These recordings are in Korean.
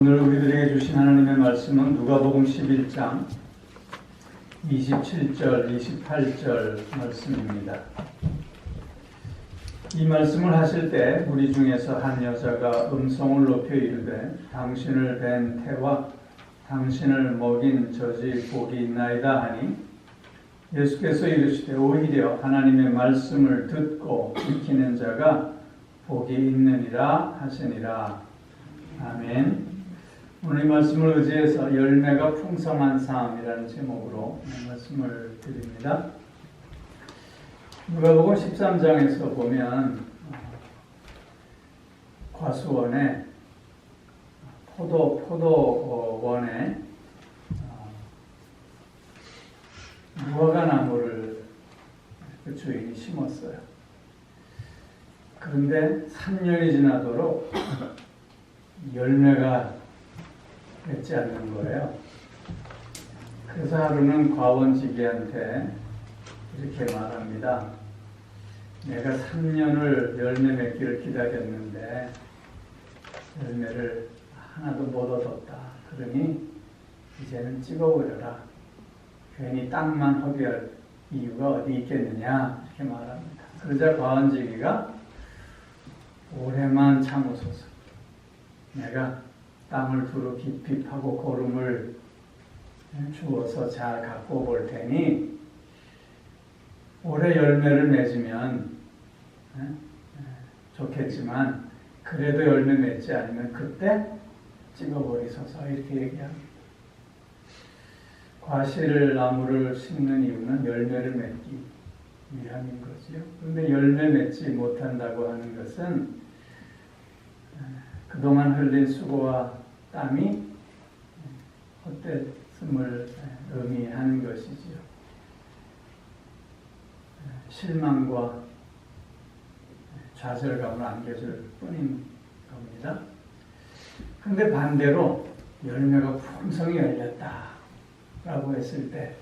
오늘 우리들에게 주신 하나님의 말씀은 누가복음 11장 27절, 28절 말씀입니다. 이 말씀을 하실 때 우리 중에서 한 여자가 음성을 높여 이르되 당신을 뵌 태와 당신을 먹인 젖이 복이 있나이다 하니 예수께서 이르시되 오히려 하나님의 말씀을 듣고 지키는 자가 복이 있느니라 하시니라. 아멘. 오늘 이 말씀을 의지해서 열매가 풍성한 삶이라는 제목으로 말씀을 드립니다. 누가복음 13장에서 보면 과수원에 포도원에 무화과 나무를 그 주인이 심었어요. 그런데 3년이 지나도록 열매가 맺지 않는 거예요. 그래서 하루는 과원지기한테 이렇게 말합니다. 내가 3년을 열매 맺기를 기다렸는데 열매를 하나도 못 얻었다. 그러니 이제는 찍어버려라. 괜히 땅만 허비할 이유가 어디 있겠느냐 이렇게 말합니다. 그러자 과원지기가 올해만 참으소서. 내가 땅을 두루 깊이 파고 고름을 주어서 잘 갖고 볼 테니 올해 열매를 맺으면 좋겠지만 그래도 열매 맺지 않으면 그때 찍어버리소서 이렇게 얘기합니다. 과실나무를 심는 이유는 열매를 맺기 위함인 거지요. 그런데 열매 맺지 못한다고 하는 것은 그동안 흘린 수고와 땀이 헛됐음을 의미하는 것이지요. 실망과 좌절감을 안겨줄 뿐인 겁니다. 그런데 반대로 열매가 풍성히 열렸다라고 했을 때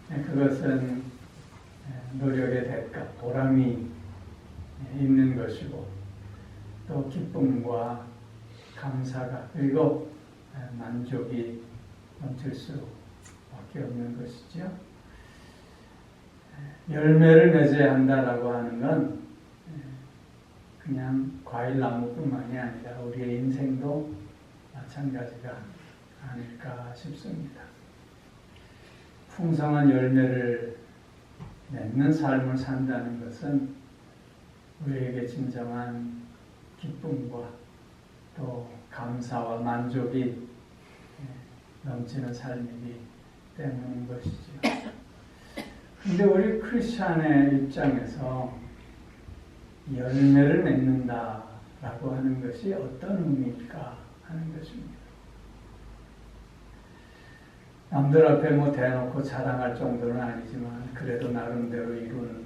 그것은 노력의 대가, 보람이 있는 것이고 또 기쁨과 감사가 그리고 만족이 넘칠 수밖에 없는 것이죠. 열매를 맺어야 한다라고 하는 건 그냥 과일나무뿐만이 아니라 우리의 인생도 마찬가지가 아닐까 싶습니다. 풍성한 열매를 맺는 삶을 산다는 것은 우리에게 진정한 기쁨과 또 감사와 만족이 넘치는 삶이기 때문인 것이죠. 그런데 우리 크리스찬의 입장에서 열매를 맺는다라고 하는 것이 어떤 의미일까 하는 것입니다. 남들 앞에 대놓고 자랑할 정도는 아니지만 그래도 나름대로 이룬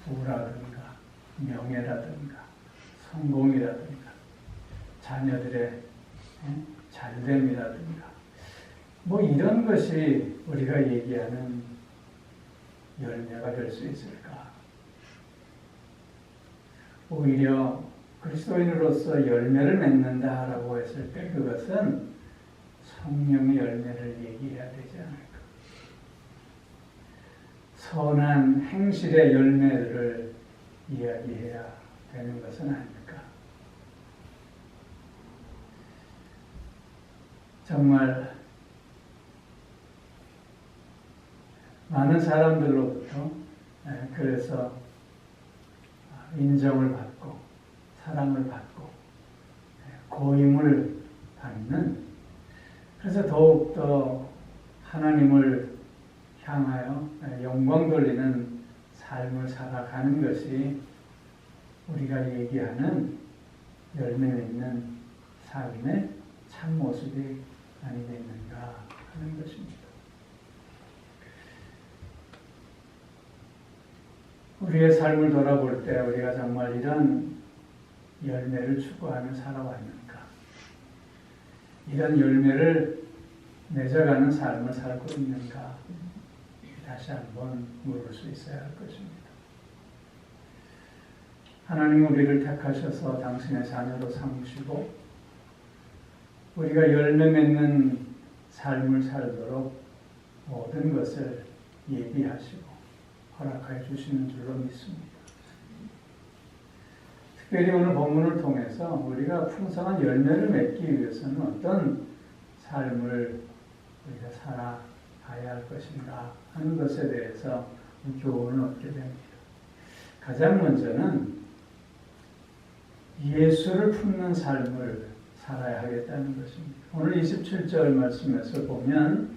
부라든가 명예라든가 성공이라든가 자녀들의 잘됨이라든가 이런 것이 우리가 얘기하는 열매가 될 수 있을까? 오히려 그리스도인으로서 열매를 맺는다라고 했을 때 그것은 성령의 열매를 얘기해야 되지 않을까? 선한 행실의 열매를 이야기해야 되는 것은 아닐까? 정말 많은 사람들로부터 그래서 인정을 받고 사랑을 받고 고임을 받는 그래서 더욱더 하나님을 향하여 영광 돌리는 삶을 살아가는 것이 우리가 얘기하는 열매 맺는 삶의 참모습이 아니겠는가 하는 것입니다. 우리의 삶을 돌아볼 때 우리가 정말 이런 열매를 추구하며 살아왔는가? 이런 열매를 맺어가는 삶을 살고 있는가? 다시 한번 물을 수 있어야 할 것입니다. 하나님 우리를 택하셔서 당신의 자녀로 삼으시고 우리가 열매 맺는 삶을 살도록 모든 것을 예비하시고 허락하여 주시는 줄로 믿습니다. 특별히 오늘 본문을 통해서 우리가 풍성한 열매를 맺기 위해서는 어떤 삶을 우리가 살아가야 할 것인가 하는 것에 대해서 교훈을 얻게 됩니다. 가장 먼저는 예수를 품는 삶을 살아야 하겠다는 것입니다. 오늘 27절 말씀에서 보면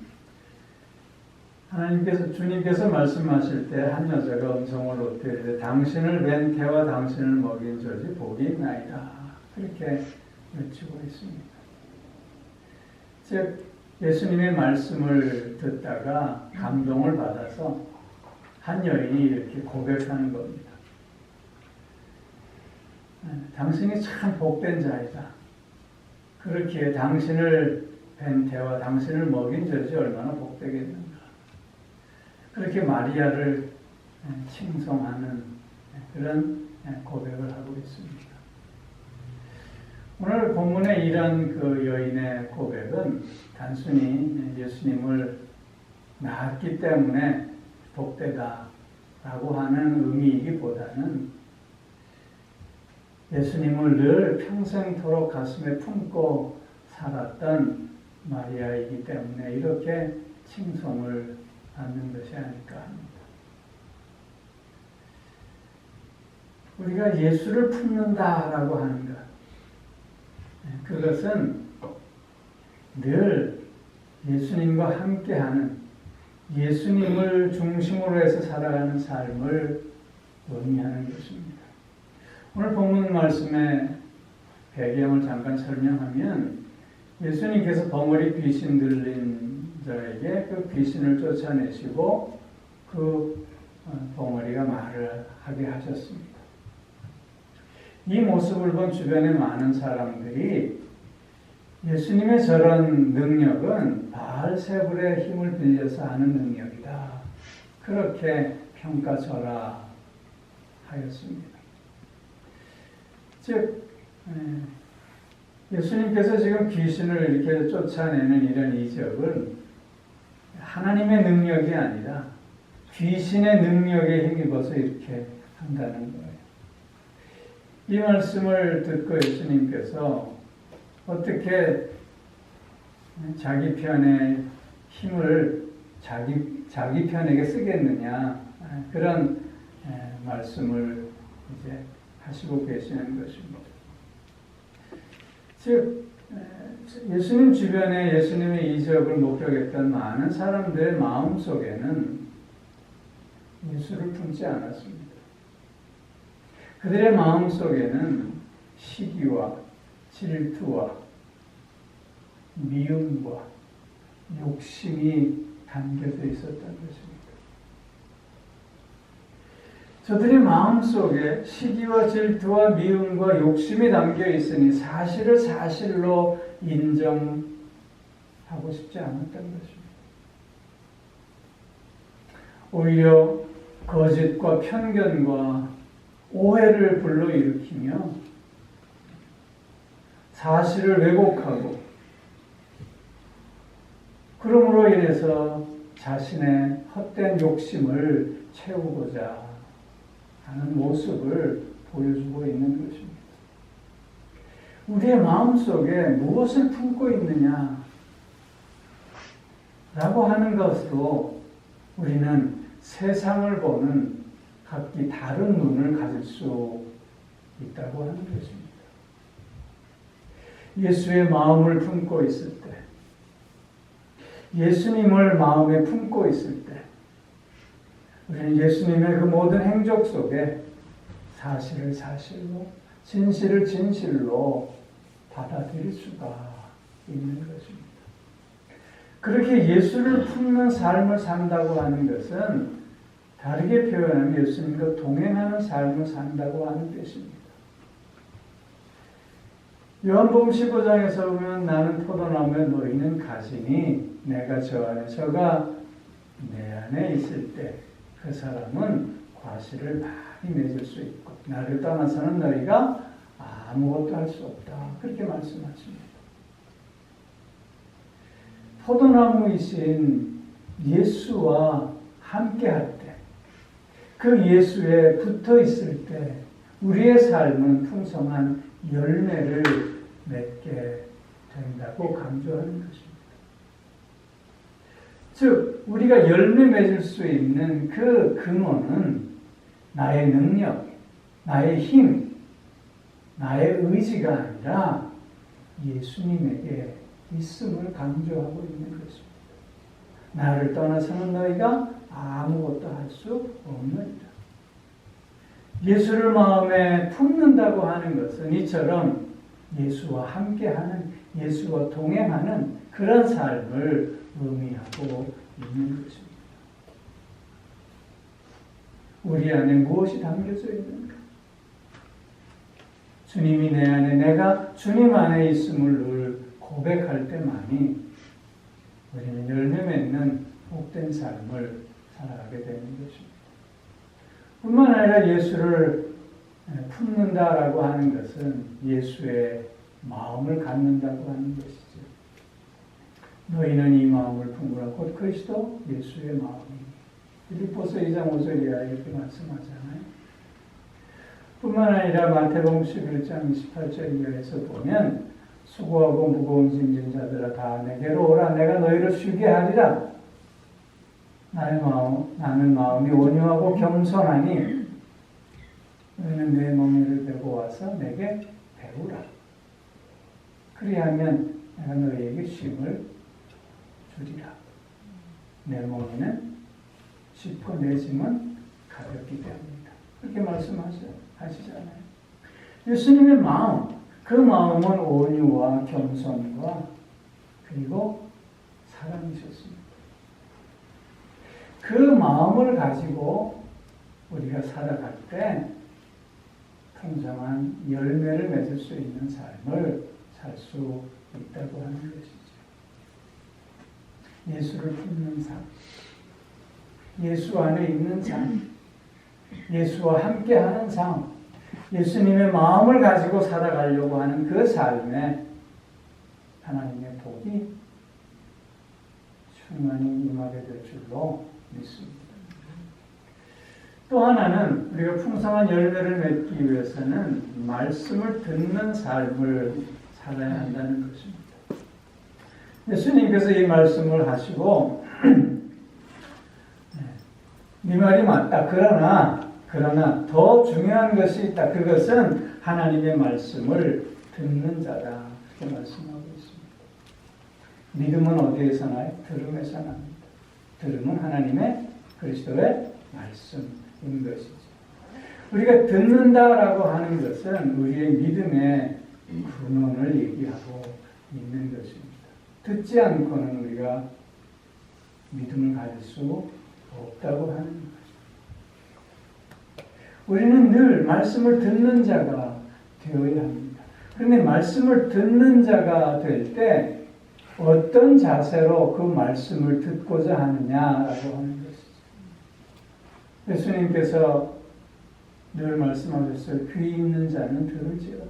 주님께서 말씀하실 때 한 여자가 음성을 높여 이르되 당신을 뵌 태와 당신을 먹인 저지 복이 있나이다. 그렇게 외치고 있습니다. 즉 예수님의 말씀을 듣다가 감동을 받아서 한 여인이 이렇게 고백하는 겁니다. 당신이 참 복된 자이다. 그렇기에 당신을 뵌 태와 당신을 먹인 저지 얼마나 복되겠는가. 그렇게 마리아를 칭송하는 그런 고백을 하고 있습니다. 오늘 본문에 이런 그 여인의 고백은 단순히 예수님을 낳았기 때문에 복되다라고 하는 의미이기보다는 예수님을 늘 평생토록 가슴에 품고 살았던 마리아이기 때문에 이렇게 칭송을 받는 것이 아닐까 합니다. 우리가 예수를 품는다라고 하는 것, 그것은 늘 예수님과 함께하는 예수님을 중심으로 해서 살아가는 삶을 의미하는 것입니다. 오늘 본문 말씀의 배경을 잠깐 설명하면 예수님께서 벙어리 귀신 들린 자에게 그 귀신을 쫓아내시고 그 벙어리가 말을 하게 하셨습니다. 이 모습을 본 주변의 많은 사람들이 예수님의 저런 능력은 바알세불의 힘을 빌려서 하는 능력이다. 그렇게 평가절하 하였습니다. 즉 예수님께서 지금 귀신을 이렇게 쫓아내는 이런 이적은 하나님의 능력이 아니라 귀신의 능력에 힘입어서 이렇게 한다는 거예요. 이 말씀을 듣고 예수님께서 어떻게 자기 편의 힘을 자기 편에게 쓰겠느냐 그런 말씀을 이제 하시고 계시는 것입니다. 즉 예수님 주변에 예수님의 이적을 목격했던 많은 사람들의 마음속에는 예수를 품지 않았습니다. 그들의 마음속에는 시기와 질투와 미움과 욕심이 담겨져 있었던 것입니다. 저들의 마음속에 시기와 질투와 미움과 욕심이 담겨 있으니 사실을 사실로 인정하고 싶지 않았던 것입니다. 오히려 거짓과 편견과 오해를 불러일으키며 사실을 왜곡하고 그러므로 인해서 자신의 헛된 욕심을 채우고자 하는 모습을 보여주고 있는 것입니다. 우리의 마음속에 무엇을 품고 있느냐 라고 하는 것으로 우리는 세상을 보는 각기 다른 눈을 가질 수 있다고 하는 것입니다. 예수의 마음을 품고 있을 때, 예수님을 마음에 품고 있을 때 우리는 예수님의 그 모든 행적 속에 사실을 사실로, 진실을 진실로 받아들일 수가 있는 것입니다. 그렇게 예수를 품는 삶을 산다고 하는 것은 다르게 표현하면 예수님과 동행하는 삶을 산다고 하는 뜻입니다. 요한복음 15장에서 보면 나는 포도나무에 너희는 가지니 내가 저 안에 저가 내 안에 있을 때 그 사람은 과실을 많이 맺을 수 있고 나를 떠나서는 너희가 아무것도 할 수 없다. 그렇게 말씀하십니다. 포도나무이신 예수와 함께 할 때, 그 예수에 붙어 있을 때 우리의 삶은 풍성한 열매를 맺게 된다고 강조하는 것입니다. 즉, 우리가 열매 맺을 수 있는 그 근원은 나의 능력, 나의 힘, 나의 의지가 아니라 예수님에게 있음을 강조하고 있는 것입니다. 나를 떠나서는 너희가 아무것도 할 수 없느니라. 예수를 마음에 품는다고 하는 것은 이처럼 예수와 함께하는, 예수와 동행하는 그런 삶을 의미하고 있는 것입니다. 우리 안에 무엇이 담겨져 있는가? 주님이 내 안에, 내가 주님 안에 있음을 늘 고백할 때만이 우리는 열매 맺는 복된 삶을 살아가게 되는 것입니다. 뿐만 아니라 예수를 품는다라고 하는 것은 예수의 마음을 갖는다고 하는 것이죠. 너희는 이 마음을 품으라. 곧 그리스도 예수의 마음이니. 빌립보서 2장 5절이야 이렇게 말씀하잖아요. 뿐만 아니라 마태복음 11장 28절 이하에서 보면 수고하고 무거운 짐진 자들아 다 내게로 오라. 내가 너희를 쉬게 하리라. 나는 마음이 온유하고 겸손하니 너희는 내 멍에를 메고 와서 내게 배우라. 그리하면 내가 너희에게 쉼을 주리라. 내 멍에는 쉽고 내 짐은 가볍기 때문이다. 그렇게 말씀하시잖아요. 예수님의 마음, 그 마음은 온유와 겸손과 그리고 사랑이셨습니다. 그 마음을 가지고 우리가 살아갈 때 풍성한 열매를 맺을 수 있는 삶을 살 수 있다고 하는 것이죠. 예수를 품는 삶, 예수 안에 있는 삶, 예수와 함께하는 삶, 예수님의 마음을 가지고 살아가려고 하는 그 삶에 하나님의 복이 충만히 임하게 될 줄로 믿습니다. 또 하나는 우리가 풍성한 열매를 맺기 위해서는 말씀을 듣는 삶을 살아야 한다는 것입니다. 예수님께서 이 말씀을 하시고 네 말이 맞다. 그러나 더 중요한 것이 있다. 그것은 하나님의 말씀을 듣는 자다. 이렇게 말씀하고 있습니다. 믿음은 어디에서 나요? 들음에서 납니다. 들음은 하나님의 그리스도의 말씀인 것이죠. 우리가 듣는다라고 하는 것은 우리의 믿음의 근원을 얘기하고 있는 것입니다. 듣지 않고는 우리가 믿음을 가질 수 없다고 하는 것입니다. 우리는 늘 말씀을 듣는 자가 되어야 합니다. 그런데 말씀을 듣는 자가 될 때 어떤 자세로 그 말씀을 듣고자 하느냐라고 하는 것이죠. 예수님께서 늘 말씀하셨어요. 귀 있는 자는 들을지어다.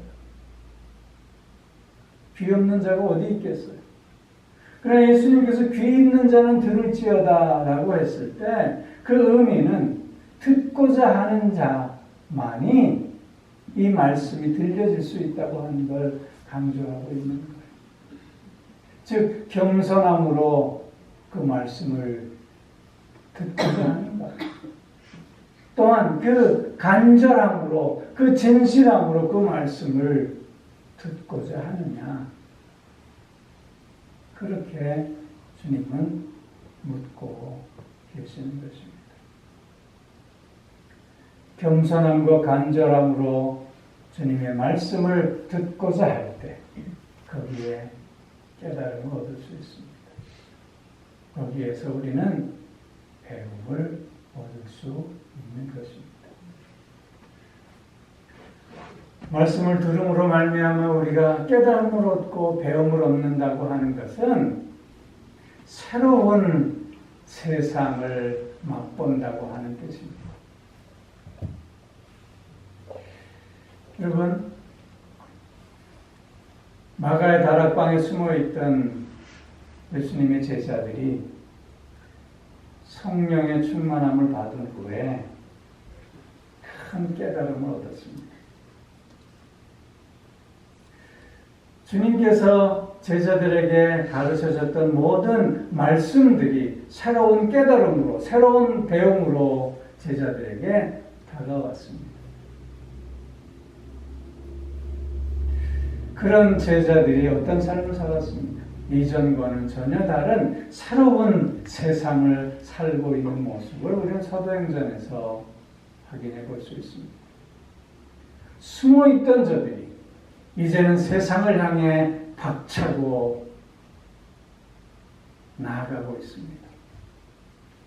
귀 없는 자가 어디 있겠어요? 그러나 예수님께서 귀 있는 자는 들을지어다 라고 했을 때 그 의미는 듣고자 하는 자만이 이 말씀이 들려질 수 있다고 하는 걸 강조하고 있는 거예요. 즉 겸손함으로 그 말씀을 듣고자 하는 것. 또한 그 간절함으로 그 진실함으로 그 말씀을 듣고자 하느냐. 그렇게 주님은 묻고 계시는 것입니다. 겸손함과 간절함으로 주님의 말씀을 듣고자 할 때 거기에 깨달음을 얻을 수 있습니다. 거기에서 우리는 배움을 얻을 수 있는 것입니다. 말씀을 들음으로 말미암아 우리가 깨달음을 얻고 배움을 얻는다고 하는 것은 새로운 세상을 맛본다고 하는 뜻입니다. 여러분, 마가의 다락방에 숨어있던 예수님의 제자들이 성령의 충만함을 받은 후에 큰 깨달음을 얻었습니다. 주님께서 제자들에게 가르쳐줬던 모든 말씀들이 새로운 깨달음으로, 새로운 배움으로 제자들에게 다가왔습니다. 그런 제자들이 어떤 삶을 살았습니까? 이전과는 전혀 다른 새로운 세상을 살고 있는 모습을 우리는 사도행전에서 확인해 볼 수 있습니다. 숨어있던 저들이 이제는 세상을 향해 박차고 나아가고 있습니다.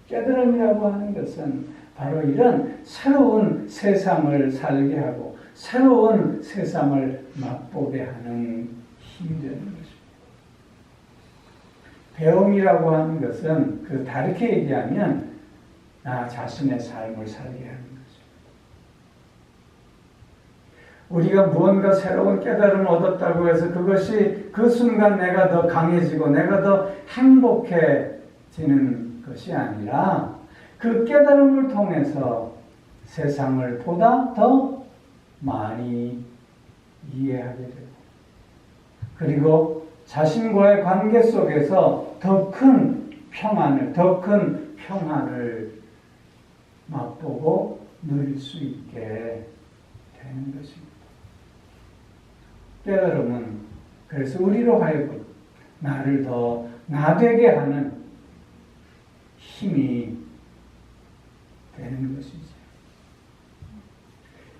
깨달음이라고 하는 것은 바로 이런 새로운 세상을 살게 하고 새로운 세상을 맛보게 하는 힘이 되는 것입니다. 배움이라고 하는 것은 다르게 얘기하면 나 자신의 삶을 살게 하는 것입니다. 우리가 무언가 새로운 깨달음을 얻었다고 해서 그것이 그 순간 내가 더 강해지고 내가 더 행복해지는 것이 아니라 그 깨달음을 통해서 세상을 보다 더 많이 이해하게 되고 그리고 자신과의 관계 속에서 더 큰 평안을 맛보고 누릴 수 있게 되는 것입니다. 깨달음은 그래서 우리로 하여금 나를 더 나되게 하는 힘이 되는 것이죠.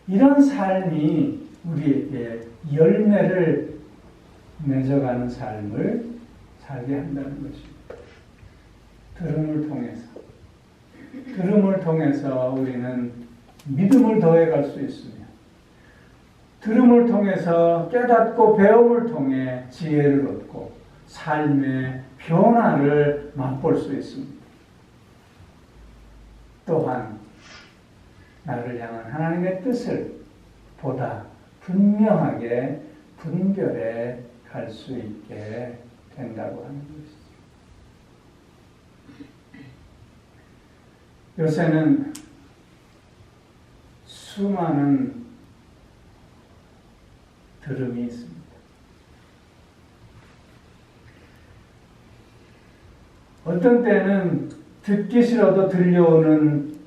이런 삶이 우리에게 열매를 맺어가는 삶을 살게 한다는 것입니다. 들음을 통해서 우리는 믿음을 더해갈 수 있으며 들음을 통해서 깨닫고 배움을 통해 지혜를 얻고 삶의 변화를 맛볼 수 있습니다. 또한 나를 향한 하나님의 뜻을 보다 분명하게 분별해 갈 수 있게 된다고 하는 것이죠. 요새는 수많은 들음이 있습니다. 어떤 때는 듣기 싫어도 들려오는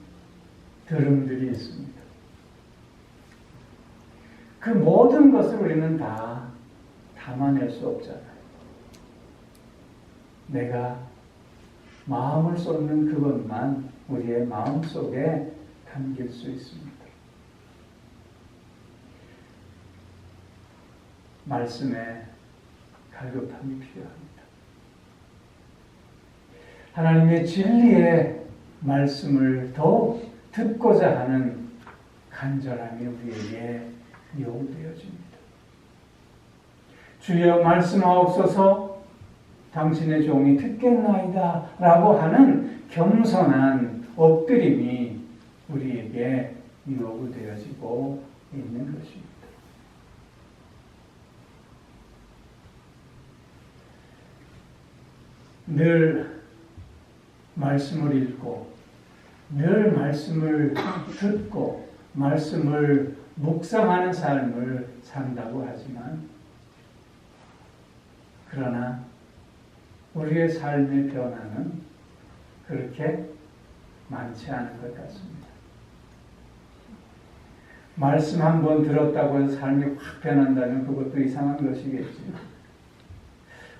들음들이 있습니다. 그 모든 것을 우리는 다 담아낼 수 없잖아요. 내가 마음을 쏟는 그것만 우리의 마음 속에 담길 수 있습니다. 말씀에 갈급함이 필요합니다. 하나님의 진리의 말씀을 더 듣고자 하는 간절함이 우리에게 요구되어집니다. 주여 말씀하옵소서 당신의 종이 듣겠나이다 라고 하는 겸손한 엎드림이 우리에게 요구되어지고 있는 것입니다. 늘 말씀을 읽고 늘 말씀을 듣고 말씀을 묵상하는 삶을 산다고 하지만 그러나 우리의 삶의 변화는 그렇게 많지 않은 것 같습니다. 말씀 한 번 들었다고 해서 삶이 확 변한다면 그것도 이상한 것이겠죠.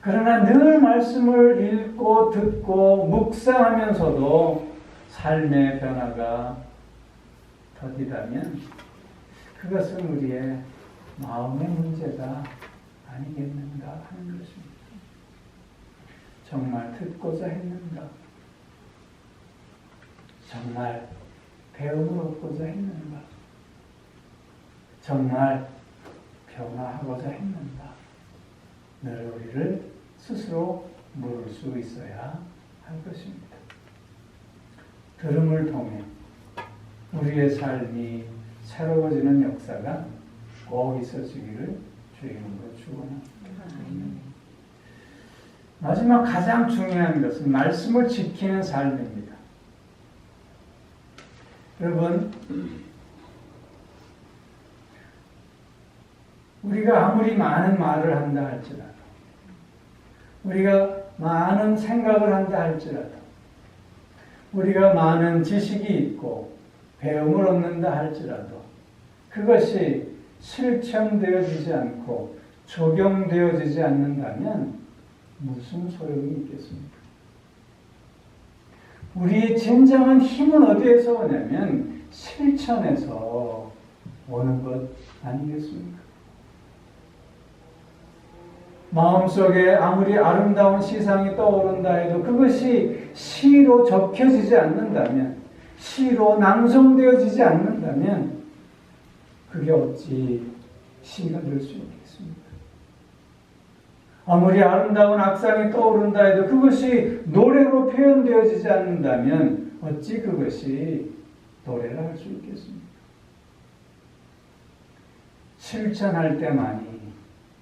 그러나 늘 말씀을 읽고 듣고 묵상하면서도 삶의 변화가 더디다면 그것은 우리의 마음의 문제가 아니겠는가 하는 것입니다. 정말 듣고자 했는가? 정말 배움을 얻고자 했는가? 정말 변화하고자 했는가? 늘 우리를 스스로 물을 수 있어야 할 것입니다. 들음을 통해 우리의 삶이 새로워지는 역사가 꼭 있어지기를 주의 이름으로 축원합니다. 마지막 가장 중요한 것은 말씀을 지키는 삶입니다. 여러분, 우리가 아무리 많은 말을 한다 할지라도, 우리가 많은 생각을 한다 할지라도, 우리가 많은 지식이 있고 배움을 얻는다 할지라도 그것이 실천되어지지 않고 적용되어지지 않는다면 무슨 소용이 있겠습니까? 우리의 진정한 힘은 어디에서 오냐면 실천에서 오는 것 아니겠습니까? 마음속에 아무리 아름다운 시상이 떠오른다 해도 그것이 시로 적혀지지 않는다면, 시로 낭송되어지지 않는다면 그게 어찌 시가 될 수 있겠습니까? 아무리 아름다운 악상이 떠오른다 해도 그것이 노래로 표현되어지지 않는다면 어찌 그것이 노래라 할 수 있겠습니까? 실천할 때만이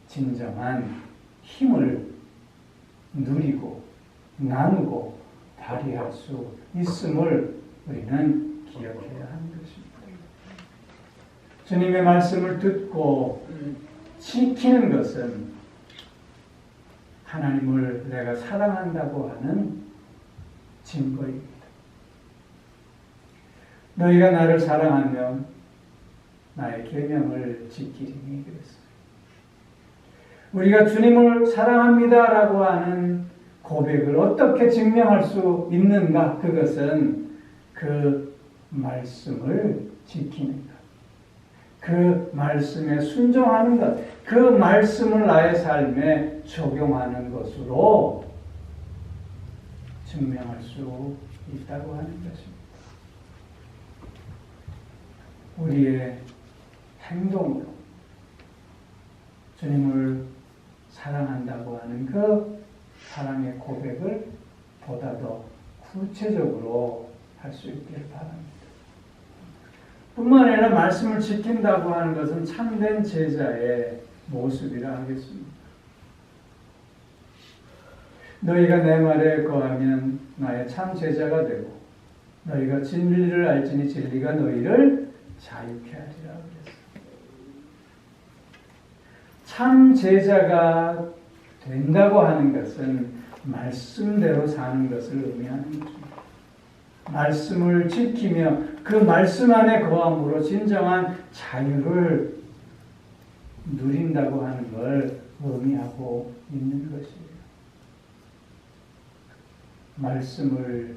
진정한 힘을 누리고 나누고 발휘할 수 있음을 우리는 기억해야 하는 것입니다. 주님의 말씀을 듣고 지키는 것은 하나님을 내가 사랑한다고 하는 증거입니다. 너희가 나를 사랑하면 나의 계명을 지키리니 그랬습니다. 우리가 주님을 사랑합니다라고 하는 고백을 어떻게 증명할 수 있는가? 그것은 그 말씀을 지키는 것, 그 말씀에 순종하는 것, 그 말씀을 나의 삶에 적용하는 것으로 증명할 수 있다고 하는 것입니다. 우리의 행동으로 주님을 사랑한다고 하는 그 사랑의 고백을 보다 더 구체적으로 할 수 있기를 바랍니다. 뿐만 아니라 말씀을 지킨다고 하는 것은 참된 제자의 모습이라 하겠습니다. 너희가 내 말에 거하면 나의 참 제자가 되고 너희가 진리를 알지니 진리가 너희를 자유케 하리라 그랬습니다. 참 제자가 된다고 하는 것은 말씀대로 사는 것을 의미하는 것입니다. 말씀을 지키며 그 말씀 안에 거함으로 진정한 자유를 누린다고 하는 걸 의미하고 있는 것이에요. 말씀을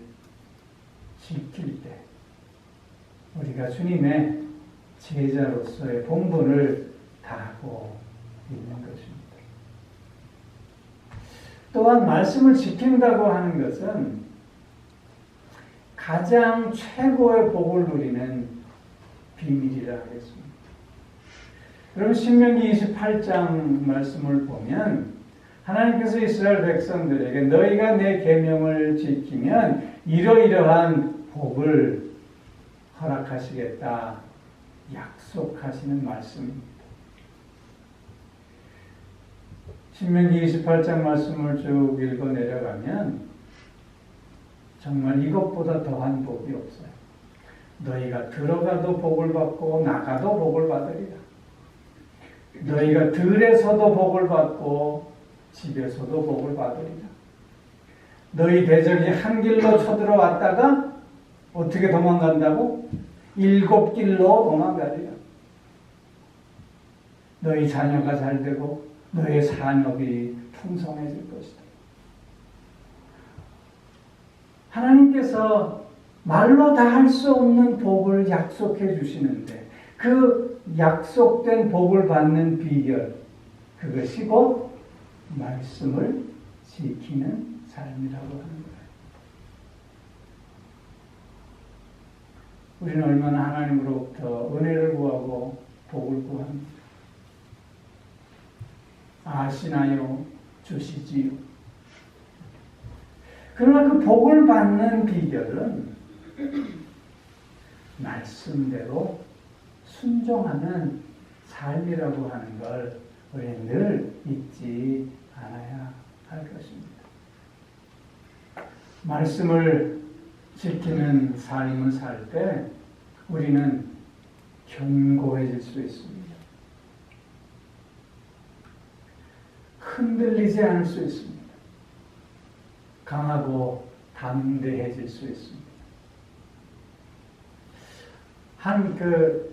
지킬 때 우리가 주님의 제자로서의 본분을 다하고 있는 것입니다. 또한 말씀을 지킨다고 하는 것은 가장 최고의 복을 누리는 비밀이라 하겠습니다. 그럼 신명기 28장 말씀을 보면 하나님께서 이스라엘 백성들에게 너희가 내 계명을 지키면 이러이러한 복을 허락하시겠다 약속하시는 말씀입니다. 신명기 28장 말씀을 쭉 읽어 내려가면 정말 이것보다 더한 복이 없어요. 너희가 들어가도 복을 받고 나가도 복을 받으리라. 너희가 들에서도 복을 받고 집에서도 복을 받으리라. 너희 대적이 한 길로 쳐들어왔다가 어떻게 도망간다고? 7길로 도망가리라. 너희 자녀가 잘되고 너의 산업이 풍성해질 것이다. 하나님께서 말로 다 할 수 없는 복을 약속해 주시는데 그 약속된 복을 받는 비결, 그것이 곧 말씀을 지키는 삶이라고 하는 거예요. 우리는 얼마나 하나님으로부터 은혜를 구하고 복을 구합니다. 아시나요? 주시지요. 그러나 그 복을 받는 비결은 말씀대로 순종하는 삶이라고 하는 걸 우리는 늘 잊지 않아야 할 것입니다. 말씀을 지키는 삶을 살 때 우리는 견고해질 수 있습니다. 흔들리지 않을 수 있습니다. 강하고 담대해질 수 있습니다. 한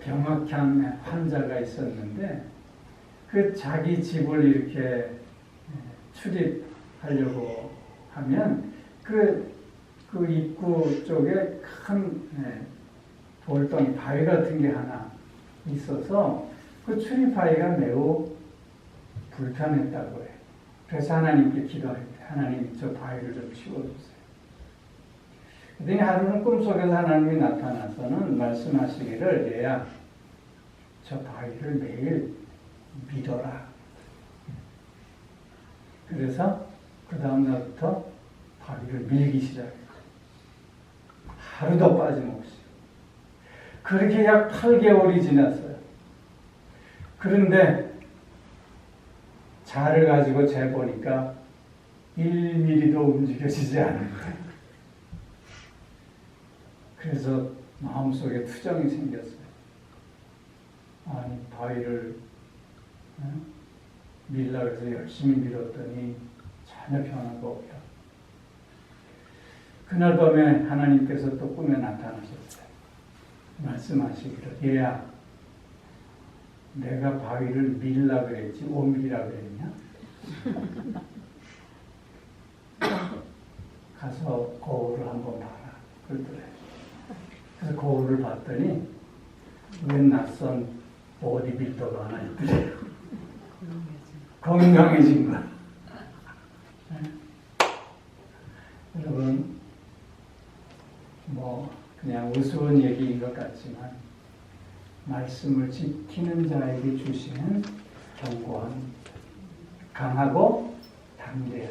병약한 환자가 있었는데 자기 집을 이렇게 출입하려고 하면 그 입구 쪽에 큰 돌덩이 바위 같은 게 하나 있어서 그 출입하기가 매우 불편했다고 해요. 그래서 하나님께 기도했대요. 하나님 저 바위를 좀 치워주세요. 그랬더니 하루는 꿈속에서 하나님이 나타나서는 말씀하시기를 얘야 저 바위를 매일 밀어라. 그래서 그 다음날부터 바위를 밀기 시작해요. 하루도 빠짐없이. 그렇게 약 8개월이 지났어요. 그런데 자를 가지고 재보니까 1mm도 움직여지지 않는 거예요. 그래서 마음속에 투정이 생겼어요. 아니, 바위를 밀려고 해서 열심히 밀었더니 전혀 변화가 없다. 그날 밤에 하나님께서 또 꿈에 나타나셨어요. 말씀하시기를 얘야 내가 바위를 밀라 그랬지 옮기라 그랬냐? 가서 거울을 한번 봐라. 그러더래요. 그래서 거울을 봤더니 웬 낯선 보디빌더가 하나 있더래요. 건강해진 거야. 여러분 그냥 우스운 얘기인 것 같지만 말씀을 지키는 자에게 주시는 견고함, 강하고 담대함.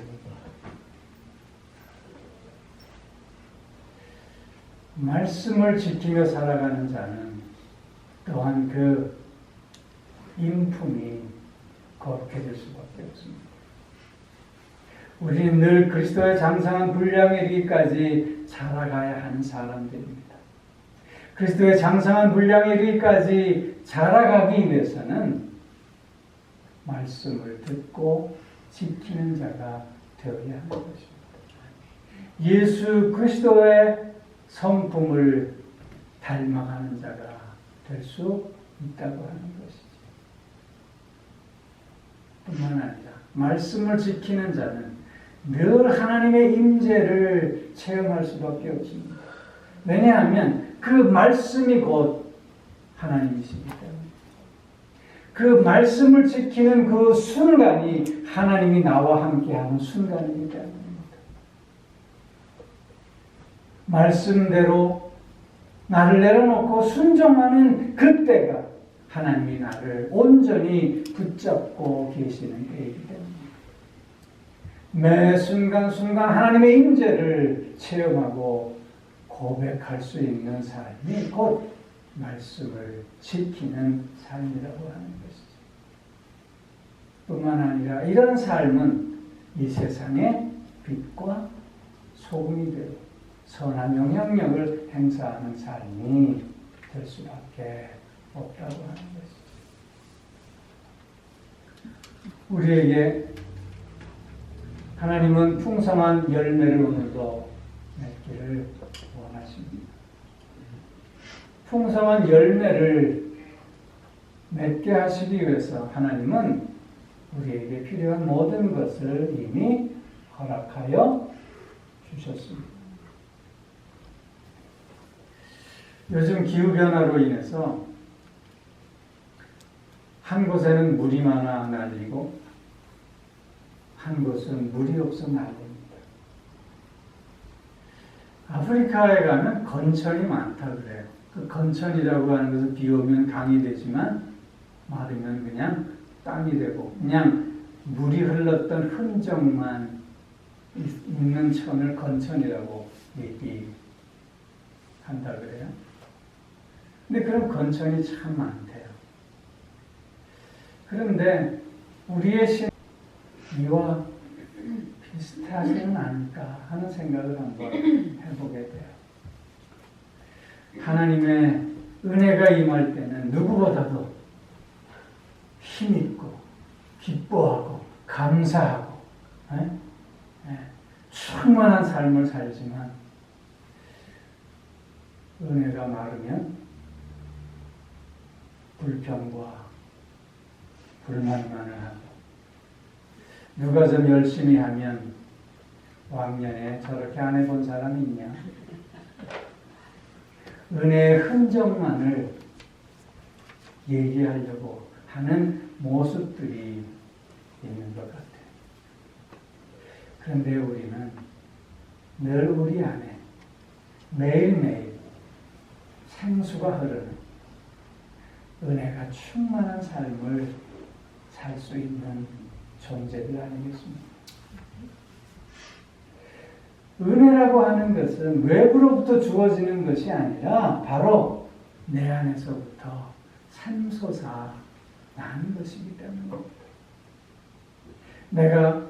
말씀을 지키며 살아가는 자는 또한 그 인품이 거룩해질 수밖에 없습니다. 우리는 늘 그리스도의 장성한 분량에 이르기까지 자라가야 하는 사람들입니다. 그리스도의 장성한 분량에 이르기까지 자라가기 위해서는 말씀을 듣고 지키는 자가 되어야 하는 것입니다. 예수 그리스도의 성품을 닮아가는 자가 될 수 있다고 하는 것이죠. 뿐만 아니라 말씀을 지키는 자는 늘 하나님의 임재를 체험할 수밖에 없습니다. 왜냐하면 그 말씀이 곧 하나님이시기 때문에 그 말씀을 지키는 그 순간이 하나님이 나와 함께하는 순간이기 때문입니다. 말씀대로 나를 내려놓고 순종하는 그때가 하나님이 나를 온전히 붙잡고 계시는 때이기 때문입니다. 매 순간순간 하나님의 임재를 체험하고 고백할 수 있는 삶이 곧 말씀을 지키는 삶이라고 하는 것이죠. 뿐만 아니라 이런 삶은 이 세상의 빛과 소금이 되고 선한 영향력을 행사하는 삶이 될 수밖에 없다고 하는 것이죠. 우리에게 하나님은 풍성한 열매를 오늘도 맺기를 원하십니다. 풍성한 열매를 맺게 하시기 위해서 하나님은 우리에게 필요한 모든 것을 이미 허락하여 주셨습니다. 요즘 기후변화로 인해서 한 곳에는 물이 많아 날리고 한 곳은 물이 없어 날립니다. 아프리카에 가면 건천이 많다 그래요. 그 건천이라고 하는 것은 비 오면 강이 되지만 마르면 그냥 땅이 되고 그냥 물이 흘렀던 흔적만 있는 천을 건천이라고 얘기한다 그래요. 근데 그런 건천이 참 많대요. 그런데 우리의 신 이와 비슷하지는 않을까 하는 생각을 한번 해보게 돼요. 하나님의 은혜가 임할 때는 누구보다도 힘있고 기뻐하고 감사하고 충만한 삶을 살지만 은혜가 마르면 불평과 불만만을 하고 누가 좀 열심히 하면 왕년에 저렇게 안 해본 사람이 있냐? 은혜의 흔적만을 얘기하려고 하는 모습들이 있는 것 같아요. 그런데 우리는 늘 우리 안에 매일매일 생수가 흐르는 은혜가 충만한 삶을 살 수 있는 존재들 아니겠습니까? 은혜라고 하는 것은 외부로부터 주어지는 것이 아니라 바로 내 안에서부터 샘솟아 나는 것이기 때문입니다. 내가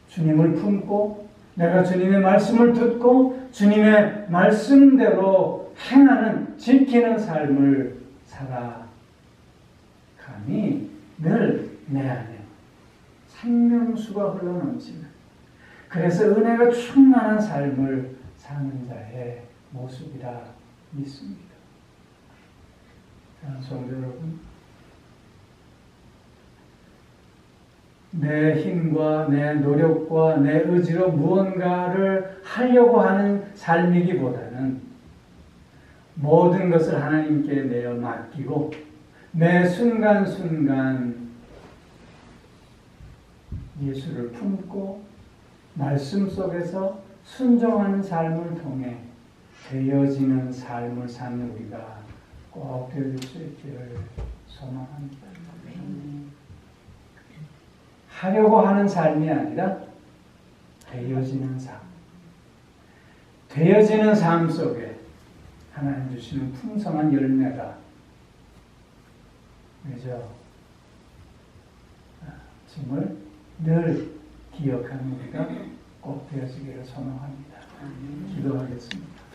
주님을 품고 내가 주님의 말씀을 듣고 주님의 말씀대로 행하는 지키는 삶을 살아가니 늘 내 안에 생명수가 흘러넘치는 그래서 은혜가 충만한 삶을 사는 자의 모습이라 믿습니다. 성도 여러분, 내 힘과 내 노력과 내 의지로 무언가를 하려고 하는 삶이기보다는 모든 것을 하나님께 내어 맡기고 매 순간순간 예수를 품고 말씀 속에서 순종하는 삶을 통해 되어지는 삶을 사는 우리가 꼭 되어질 수 있기를 소망합니다. 하려고 하는 삶이 아니라 되어지는 삶. 되어지는 삶 속에 하나님 주시는 풍성한 열매가 그죠? 짐을 늘 기억하는 우리가 꼭 되어지기를 소망합니다. 기도하겠습니다.